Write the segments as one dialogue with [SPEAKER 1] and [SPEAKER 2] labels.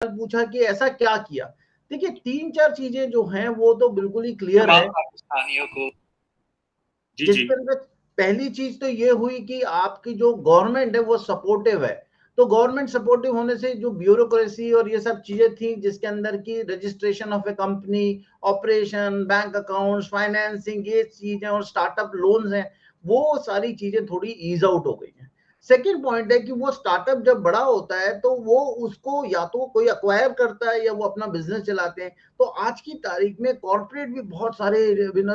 [SPEAKER 1] पूछा कि ऐसा क्या किया। देखिए 3-4 चीजें जो हैं वो तो बिल्कुल ही क्लियर है
[SPEAKER 2] पाकिस्तानियों को। जी जी।
[SPEAKER 1] जिसके अंदर पहली चीज तो ये हुई कि आपकी जो गवर्नमेंट है वो सपोर्टिव है। तो गवर्नमेंट सपोर्टिव होने से जो ब्यूरोक्रेसी और ये सब चीजें थी जिसके अंदर की registration of A company, operation, bank accounts, financing, ये चीजें और स्टार्टअप लोन्स हैं, वो सारी चीजें थोड़ी ईज आउट हो गई हैं। सेकेंड पॉइंट है कि वो स्टार्टअप जब बड़ा होता है तो वो उसको या तो कोई अक्वायर करता है या वो अपना बिजनेस चलाते हैं। तो आज की तारीख में कॉर्पोरेट भी बहुत सारे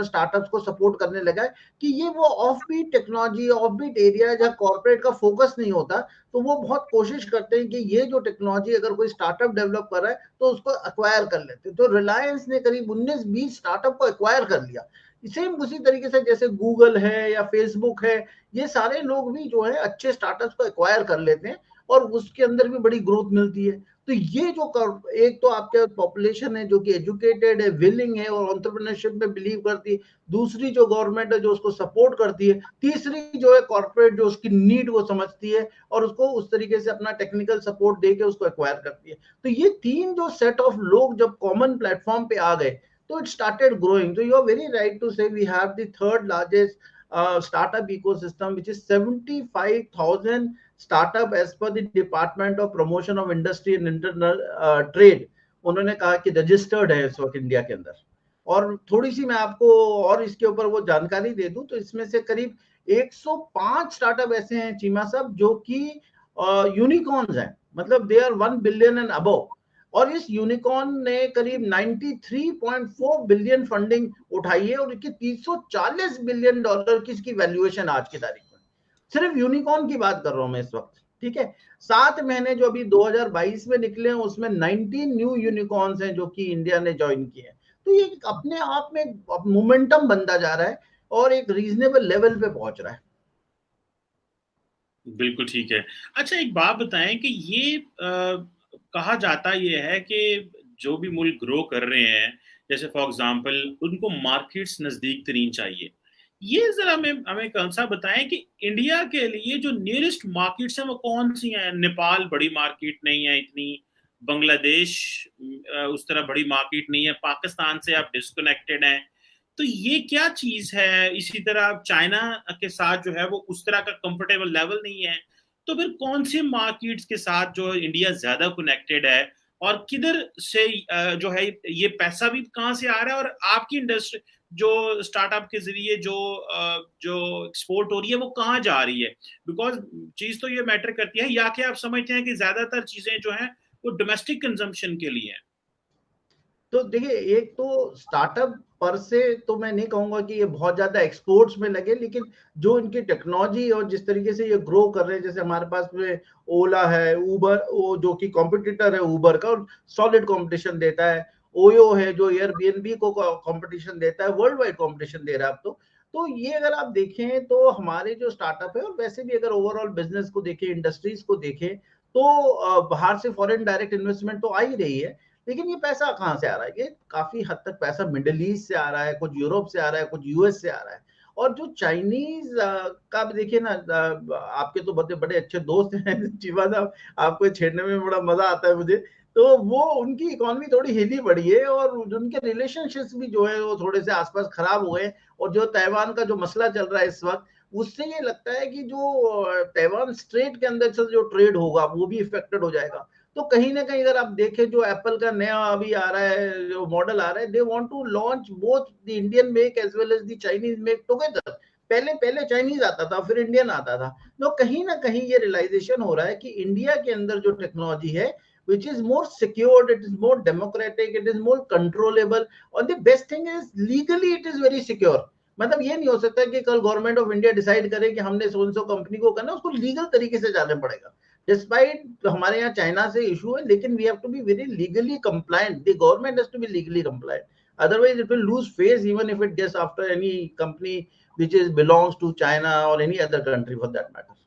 [SPEAKER 1] स्टार्टअप्स को सपोर्ट करने लगा है कि ये वो offbeat technology, offbeat area जहाँ कॉर्पोरेट का फोकस नहीं होता, तो वो बहुत कोशिश करते हैं कि ये जो टेक्नोलॉजी अगर कोई स्टार्टअप डेवलप कर रहा है तो उसको अक्वायर कर लेते हैं। तो रिलायंस ने करीब 19-20 स्टार्टअप को अक्वायर कर लिया। सेम उसी तरीके से जैसे गूगल है या फेसबुक है, ये सारे लोग भी जो है अच्छे स्टार्टअप्स को एक्वायर कर लेते हैं और उसके अंदर भी बड़ी ग्रोथ मिलती है। तो ये जो एक तो आपके पॉपुलेशन है जो कि एजुकेटेड है, विलिंग है और एंटरप्रेन्योरशिप में बिलीव करती है, दूसरी जो गवर्नमेंट है जो उसको सपोर्ट करती है, तीसरी जो है कॉर्पोरेट जो उसकी नीड को समझती है और उसको उस तरीके से अपना टेक्निकल सपोर्ट देके उसको एक्वायर करती है। तो ये तीन जो सेट ऑफ लोग जब कॉमन प्लेटफॉर्म पे आ गए तो it started growing. So you are very right to say we have the third largest startup ecosystem, which is 75,000 startup as per the Department of Promotion of Industry and Internal Trade. उन्होंने कहा कि registered है इस वक्त India के अंदर। और थोड़ी सी मैं आपको और इसके ऊपर वो जानकारी दे दूं तो इसमें से करीब 105 स्टार्टअप ऐसे हैं चीमा साहब जो कि यूनिकॉर्न्स हैं, मतलब they are 1 billion and above. और इस यूनिकॉर्न ने करीब 93.4 बिलियन फंडिंग उठाई है और इसकी $340 बिलियन की इसकी वैल्यूएशन आज की तारीख में। सिर्फ यूनिकॉर्न की बात कर रहा हूं मैं इस वक्त, ठीक है। 7 महीने जो अभी 2022 में निकले हैं उसमें 19 न्यू यूनिकॉर्न्स हैं जो कि इंडिया ने ज्वाइन किए हैं। तो ये अपने आप में मोमेंटम बनता जा रहा है और एक रीजनेबल लेवल पे पहुंच रहा है।
[SPEAKER 2] बिल्कुल ठीक है। अच्छा एक बात बताएं कि ये कहा जाता ये है कि जो भी मुल्क ग्रो कर रहे हैं, जैसे फॉर एग्जांपल उनको मार्केट्स नजदीक तरीन चाहिए। ये जरा हमें हमें कौन सा बताएं कि इंडिया के लिए जो नियरेस्ट मार्केट्स हैं वो कौन सी हैं। नेपाल बड़ी मार्केट नहीं है इतनी, बांग्लादेश उस तरह बड़ी मार्केट नहीं है, पाकिस्तान से आप डिस्कनेक्टेड हैं। तो ये क्या चीज है। इसी तरह चाइना के साथ जो है वो उस तरह का कंफर्टेबल लेवल नहीं है। तो फिर कौन से मार्केट्स के साथ जो इंडिया ज्यादा कनेक्टेड है और किधर से जो है ये पैसा भी कहाँ से आ रहा है और आपकी इंडस्ट्री जो स्टार्टअप के जरिए जो एक्सपोर्ट हो रही है वो कहाँ जा रही है। बिकॉज चीज तो ये मैटर करती है, या कि आप समझते हैं कि ज्यादातर चीजें जो हैं वो डोमेस्टिक कंजम्पशन के लिए हैं।
[SPEAKER 1] तो देखिए एक तो स्टार्टअप पर से तो मैं नहीं कहूंगा कि ये बहुत ज्यादा एक्सपोर्ट्स में लगे, लेकिन जो इनकी टेक्नोलॉजी और जिस तरीके से ये ग्रो कर रहे हैं, जैसे हमारे पास में ओला है, उबर वो जो कि कॉम्पिटिटर है उबर का और सॉलिड कंपटीशन देता है, ओयो है जो एयरबीएनबी को कंपटीशन देता है, वर्ल्ड वाइड कंपटीशन दे रहा है अब तो ये अगर आप देखें तो हमारे जो स्टार्टअप है और वैसे भी अगर ओवरऑल बिजनेस को देखें, इंडस्ट्रीज को देखें, तो बाहर से फॉरेन डायरेक्ट इन्वेस्टमेंट तो आ ही रही है। लेकिन ये पैसा कहाँ से आ रहा है? ये काफी हद तक पैसा मिडिल ईस्ट से आ रहा है, कुछ यूरोप से आ रहा है, कुछ यूएस से आ रहा है। और जो चाइनीज का भी देखिए ना, आपके तो बड़े बड़े अच्छे दोस्त हैं जीवा साहब, आपको छेड़ने में बड़ा मजा आता है मुझे। तो वो उनकी इकोनॉमी थोड़ी हिली पड़ी है और उनके रिलेशनशिप्स भी जो है वो थोड़े से आसपास खराब हुए हैं। और जो ताइवान का जो मसला चल रहा है इस वक्त, उससे ये लगता है कि जो ताइवान स्ट्रेट के अंदर से जो ट्रेड होगा वो भी इफेक्टेड हो जाएगा। तो कहीं ना कहीं अगर आप देखें जो एप्पल का नया अभी आ रहा है, जो मॉडल आ रहा है, they want to launch both the Indian make as well as the Chinese make together. पहले पहले चाइनीज आता था फिर इंडियन आता था। तो कहीं ना कहीं ये रियलाइजेशन हो रहा है कि इंडिया के अंदर जो टेक्नोलॉजी है which is more secured, it is more democratic, it is more controllable, और the best thing is legally it is very secure। मतलब ये नहीं हो सकता कि कल गवर्नमेंट ऑफ इंडिया डिसाइड करे कि हमने सो सो कंपनी को करना, उसको लीगल तरीके से जाना पड़ेगा। डिस्पाइट हमारे यहाँ चाइना से इशू है, लेकिन we have to be very legally compliant, the government has to be legally compliant, otherwise it will lose face even if it gets after any company which is belongs to China or any other country for that matter।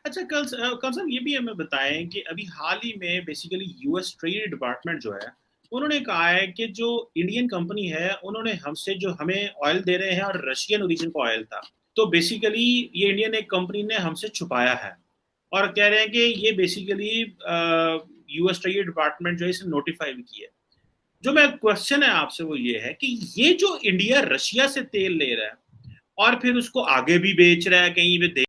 [SPEAKER 2] अच्छा कल साहब ये भी हमें बताएं कि अभी हाल ही में बेसिकली यूएस ट्रेड डिपार्टमेंट जो है उन्होंने कहा है कि जो इंडियन कंपनी है उन्होंने हमसे जो हमें ऑयल दे रहे हैं और रशियन ओरिजिन का ऑयल था, तो बेसिकली ये इंडियन एक कंपनी ने हमसे छुपाया है। और कह रहे हैं कि ये बेसिकली यूएस ट्रेड डिपार्टमेंट जो है इसे नोटिफाई भी किया है। जो मेरा क्वेश्चन है आपसे वो ये है कि ये जो इंडिया रशिया से तेल ले रहा है और फिर उसको आगे भी बेच रहा है, कहीं पे